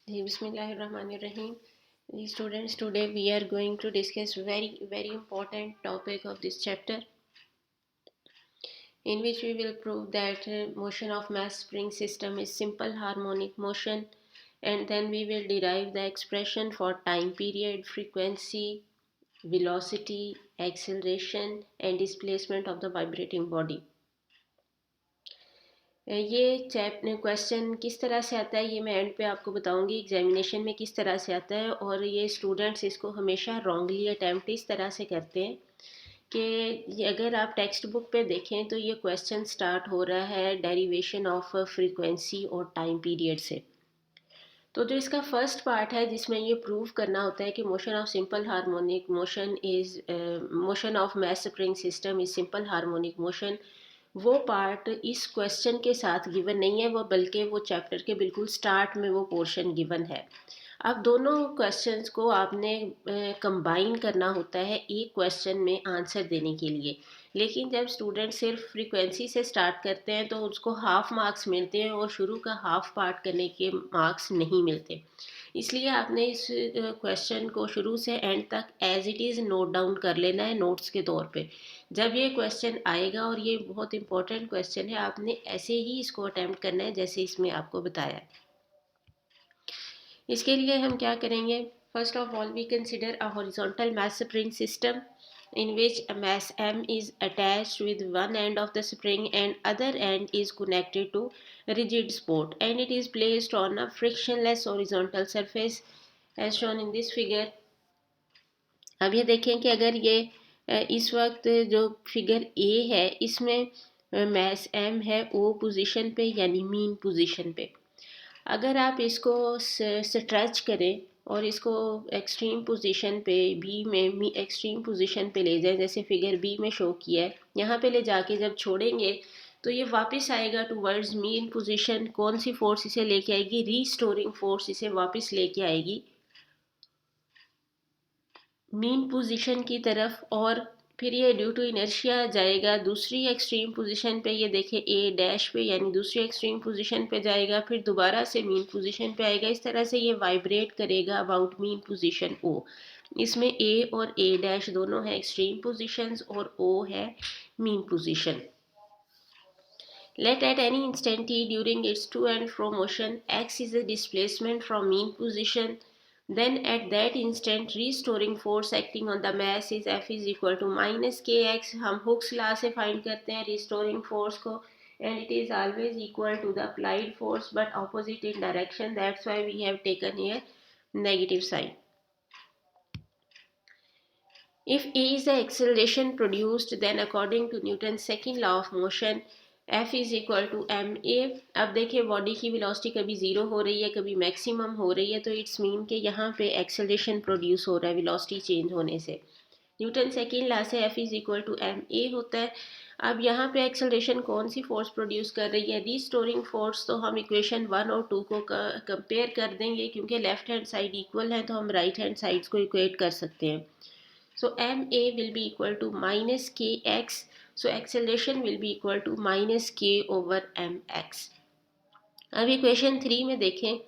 Bismillahirrahmanirrahim. Students, today we are going to discuss very important topic of this chapter, in which we will prove that motion of mass spring system is simple harmonic motion, and then we will derive the expression for time period, frequency, velocity, acceleration and displacement of the vibrating body. ये question किस तरह से आता है ये मैं and पे आपको बताऊंगी एग्जामिनेशन में किस तरह से आता है, और ये स्टूडेंट्स इसको हमेशा रॉन्गली अटैम्प्ट इस तरह से करते हैं कि अगर आप टेक्स्ट बुक पे देखें तो ये क्वेश्चन स्टार्ट हो रहा है डेरिवेशन ऑफ फ्रीक्वेंसी और टाइम पीरियड से। तो जो इसका फर्स्ट पार्ट है जिसमें ये प्रूव करना होता है कि motion of simple harmonic motion is motion of mass spring system is simple harmonic motion, वो पार्ट इस क्वेश्चन के साथ गिवन नहीं है, वो बल्कि वो चैप्टर के बिल्कुल स्टार्ट में वो पोर्शन गिवन है। अब दोनों क्वेश्चंस को आपने कंबाइन करना होता है एक क्वेश्चन में आंसर देने के लिए, लेकिन जब स्टूडेंट सिर्फ फ्रीक्वेंसी से स्टार्ट करते हैं तो उसको हाफ मार्क्स मिलते हैं और शुरू का हाफ पार्ट करने के मार्क्स नहीं मिलते। इसलिए आपने इस क्वेश्चन को शुरू से एंड तक as it is note down कर लेना है नोट्स के तौर पे। जब ये क्वेश्चन आएगा, और ये बहुत इंपॉर्टेंट क्वेश्चन है, आपने ऐसे ही इसको अटैम्प्ट करना है जैसे इसमें आपको बताया है। इसके लिए हम क्या करेंगे, first of all we consider a horizontal mass spring system in which a mass m is attached with one end of the spring and other end is connected to rigid support, and it is placed on a frictionless horizontal surface as shown in this figure. अब ये देखें कि अगर ये इस वक्त जो figure A है इसमें मैस एम है ओ पोजीशन पे यानी मीन पोजीशन पे। अगर आप इसको स्ट्रेच करें और इसको एक्सट्रीम पोजीशन पे बी में एक्सट्रीम पोजीशन पे ले जाएं, जैसे फिगर बी में शो किया है, यहाँ पे ले जाके जब छोड़ेंगे तो ये वापस आएगा टूवर्ड्स मीन पोजीशन। कौन सी फोर्स इसे लेके आएगी, रीस्टोरिंग फोर्स इसे वापस लेके आएगी मीन पोजीशन की तरफ, और फिर ये ड्यू टू इनर्शिया जाएगा दूसरी एक्सट्रीम पोजीशन पे। ये देखें ए डैश पे यानी दूसरी एक्सट्रीम पोजीशन पे जाएगा, फिर दोबारा से मीन पोजीशन पे आएगा। इस तरह से ये वाइब्रेट करेगा अबाउट मीन पोजीशन ओ। इसमें ए और ए डैश दोनों है एक्सट्रीम पोजीशंस और ओ है mean position. Let at any instant t during its to and fro motion x is the displacement from mean position, then at that instant restoring force acting on the mass is F is equal to minus kx। हम Hooke's law से find करते हैं restoring force को, and it is always equal to the applied force but opposite in direction, that's why we have taken here negative sign. If A is the acceleration produced, then according to Newton's second law of motion F is equal to M A. अब देखिए body की velocity कभी zero हो रही है कभी maximum हो रही है, तो इट्स मीन के यहाँ पे एक्सेलरेशन प्रोड्यूस हो रहा है वेलोसिटी चेंज होने से। न्यूटन सेकेंड लॉ से F is equal to M A होता है। अब यहाँ पे एक्सेलरेशन कौन सी फोर्स प्रोड्यूस कर रही है, रीस्टोरिंग फोर्स। तो हम इक्वेशन 1 और 2 को कंपेयर कर देंगे, क्योंकि लेफ्ट हैंड साइड इक्वल है तो हम राइट हैंड साइड्स को इक्वेट कर सकते हैं। So ma will be equal to minus kx. So acceleration will be equal to minus k over mx. अब इक्वेशन 3 में देखें,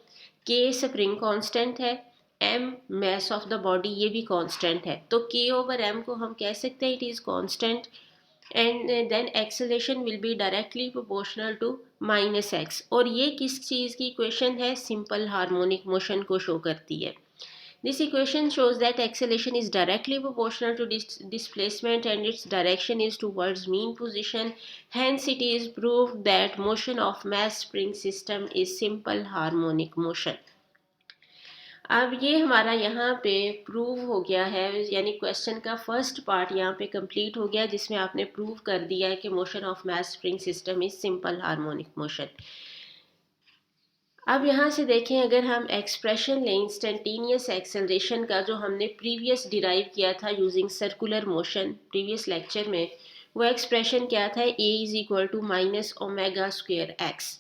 k स्प्रिंग कांस्टेंट है, m mass of the body ये भी कांस्टेंट है, तो k over m को हम कह सकते हैं it is constant, and then acceleration will be directly proportional to minus x। और ये किस चीज़ की इक्वेशन है, सिंपल हार्मोनिक मोशन को शो करती है। This equation shows that acceleration is directly proportional to displacement and its direction is towards mean position. Hence, it is proved that motion of mass spring system is simple harmonic motion. अब ये हमारा यहाँ पे prove हो गया है, यानी question का फर्स्ट पार्ट यहाँ पे कंप्लीट हो गया, जिसमें आपने प्रूव कर दिया है कि motion of mass spring system is simple harmonic motion. अब यहाँ से देखें, अगर हम एक्सप्रेशन लें इंस्टेंटेनियस एक्सेलरेशन का, जो हमने प्रीवियस डिराइव किया था using circular motion previous lecture में, वो एक्सप्रेशन क्या था, A is equal to minus omega square x.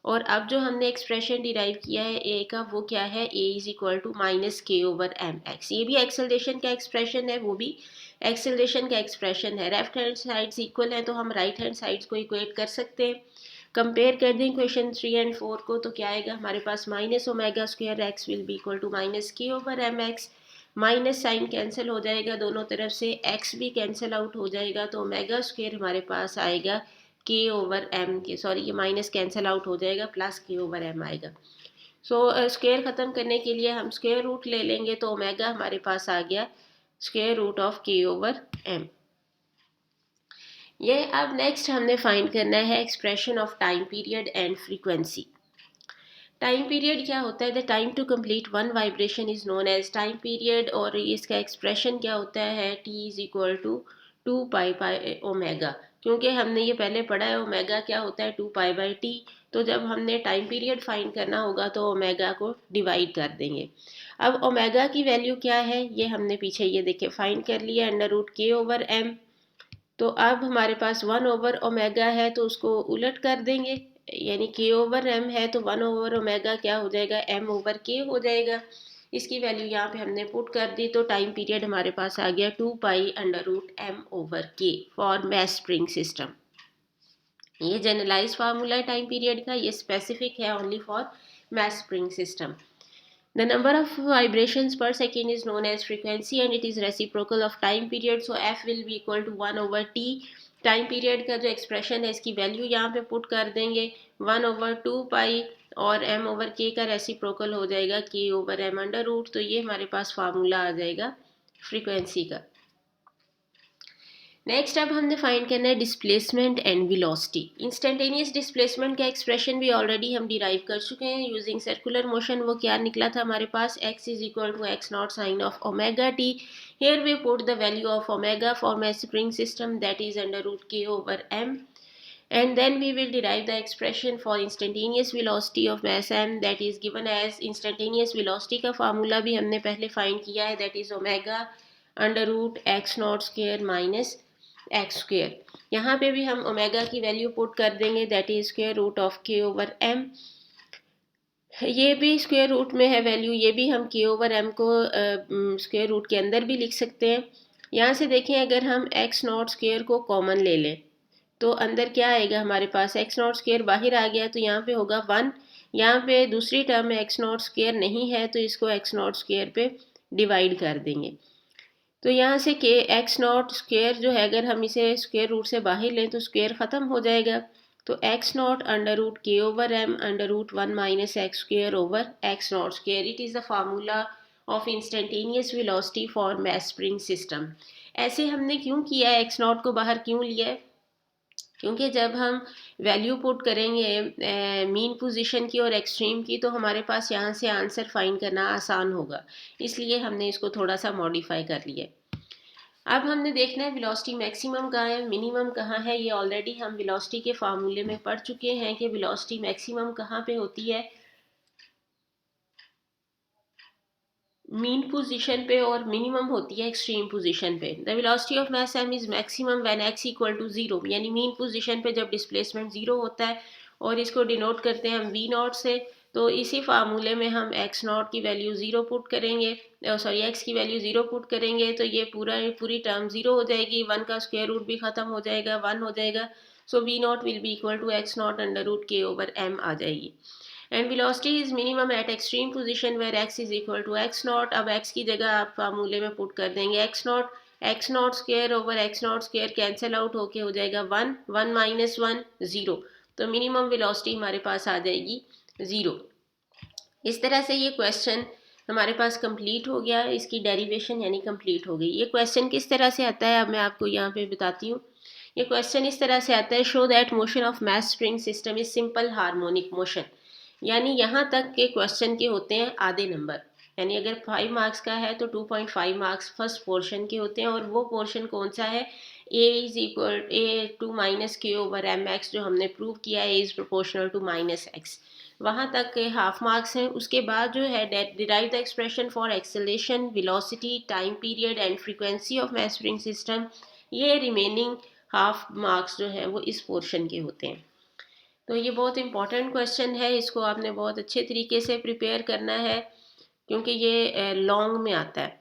और अब जो हमने एक्सप्रेशन डिराइव किया है ए का, वो क्या है, ए is equal to minus k over m x. ये भी एक्सेलरेशन का एक्सप्रेशन है, वो भी एक्सेलरेशन का एक्सप्रेशन है। लेफ्ट हैंड साइड्स इक्वल हैं तो हम राइट हैंड साइड्स को इक्वेट कर सकते हैं। कंपेयर कर दें क्वेश्चन 3 एंड 4 को तो क्या आएगा हमारे पास minus omega square x will be equal to minus k over m x, minus sign cancel हो जाएगा दोनों तरफ से, एक्स भी कैंसिल आउट हो जाएगा तो ओमेगा स्क्वायर हमारे पास आएगा के ओवर एम के, सॉरी ये माइनस कैंसिल आउट हो जाएगा प्लस के ओवर एम आएगा। सो स्क्वायर ख़त्म करने के लिए हम स्क्वायर रूट ले लेंगे तो ओमेगा हमारे पास आ गया square root of K over M. ये अब नेक्स्ट हमने फाइंड करना है expression of time period and frequency. Time period क्या होता है, the time to complete one vibration is known as time period, और इसका एक्सप्रेशन क्या होता है T is equal to 2 pi omega, क्योंकि हमने ये पहले पढ़ा है ओमेगा क्या होता है 2 पाई/टी, तो जब हमने टाइम पीरियड फाइंड करना होगा तो ओमेगा को डिवाइड कर देंगे। अब ओमेगा की वैल्यू क्या है ये हमने पीछे ये देखे फाइंड कर लिया √k/m, तो अब हमारे पास 1/ओमेगा है तो उसको उलट कर देंगे, यानी k/m है तो 1/ओमेगा क्या हो जाएगा m/k हो जाएगा। इसकी वैल्यू यहाँ पे हमने पुट कर दी तो टाइम पीरियड हमारे पास आ गया 2 पाई√m/k फॉर मैस स्प्रिंग सिस्टम। ये जनरलाइज फार्मूला है टाइम पीरियड का, ये स्पेसिफिक है only for mass spring system. The number of vibrations per second is known as frequency and it is reciprocal of time period. So f will be equal to 1/t. Time period का जो expression है इसकी value यहाँ पे put कर देंगे 1/2 पाई और m/k का रेसिप्रोकल हो जाएगा k/m√, तो ये हमारे पास फार्मूला आ जाएगा फ्रीक्वेंसी का। नेक्स्ट अब हमने फाइंड करना है displacement and velocity. Instantaneous displacement का एक्सप्रेशन भी ऑलरेडी हम डिराइव कर चुके हैं यूजिंग सर्कुलर मोशन। वो क्या निकला था हमारे पास x is equal to x0 sine of omega T. Here we put the value of omega for a spring system that is √k/m, and then we will derive the expression for instantaneous velocity of mass m that is given as instantaneous velocity का formula भी हमने पहले find किया है, that is omega √x0² minus x square. यहाँ पे भी हम ओमेगा की वैल्यू पुट कर देंगे that is square root of k/m। ये भी स्क्वायर रूट में है वैल्यू, ये भी हम k/m को स्क्वायर रूट के अंदर भी लिख सकते हैं। यहाँ से देखें अगर हम x0² को कॉमन ले लें तो अंदर क्या आएगा हमारे पास x0² बाहर आ गया तो यहाँ पे होगा 1। यहाँ पे दूसरी टर्म में x0² नहीं है तो इसको x0² पे डिवाइड कर देंगे, तो यहाँ से x0² जो है अगर हम इसे स्क्वायर रूट से बाहर लें तो स्क्वायर ख़त्म हो जाएगा, तो x0 √k/m √1 minus x²/x0²। It is the formula of instantaneous velocity for mass spring system. ऐसे हमने क्यों किया है, x0 को बाहर क्यों लिया है, क्योंकि जब हम वैल्यू पुट करेंगे मीन पोजीशन की और एक्सट्रीम की तो हमारे पास यहाँ से आंसर फाइंड करना आसान होगा, इसलिए हमने इसको थोड़ा सा मॉडिफाई कर लिया। अब हमने देखना है वेलोसिटी मैक्सिमम कहाँ है मिनिमम कहाँ है। ये ऑलरेडी हम वेलोसिटी के फार्मूले में पढ़ चुके हैं कि वेलोसिटी मैक्सिमम कहाँ पे होती है, मीन पोजीशन पे, और मिनिमम होती है एक्सट्रीम पोजीशन पे। The velocity of mass m is maximum when x equal to 0, यानी मीन पोजीशन पे जब डिस्प्लेसमेंट 0 होता है, और इसको डिनोट करते हैं हम v0 से। तो इसी फार्मूले में हम x0 की वैल्यू 0 पुट करेंगे, सॉरी x की वैल्यू 0 पुट करेंगे तो ये पूरी टर्म 0 हो जाएगी, 1 का स्क्वायर रूट भी ख़त्म हो जाएगा, 1 हो जाएगा। So v0 will be equal to x0 √k/m आ जाएगी। And velocity is minimum at extreme position where x is equal to x0। अब x की जगह आप फार्मूले में पुट कर देंगे x0² कैंसिल आउट होके हो जाएगा 1, 1 माइनस 1 0, तो मिनिमम वेलोसिटी हमारे पास आ जाएगी 0। इस तरह से ये क्वेश्चन हमारे पास कंप्लीट हो गया, इसकी डेरिवेशन यानी कंप्लीट हो गई। ये क्वेश्चन किस तरह से आता है अब मैं आपको यहाँ पे बताती हूँ। ये क्वेश्चन इस तरह से आता है, show that motion of mass spring system is simple harmonic motion. यानी यहाँ तक के क्वेश्चन के होते हैं आधे नंबर, यानी अगर 5 मार्क्स का है तो 2.5 मार्क्स फर्स्ट पोर्शन के होते हैं, और वो पोर्शन कौन सा है, a=2 - k/mx, जो हमने प्रूव किया है इज प्रोपोर्शनल टू -x, वहाँ तक के हाफ मार्क्स हैं। उसके बाद जो है derive the expression for acceleration, velocity, time period and frequency of mass spring system, ये रिमेनिंग हाफ मार्क्स जो हैं वो इस पोर्शन के होते हैं। तो ये बहुत इंपॉर्टेंट क्वेश्चन है, इसको आपने बहुत अच्छे तरीके से प्रिपेयर करना है क्योंकि ये लॉन्ग में आता है।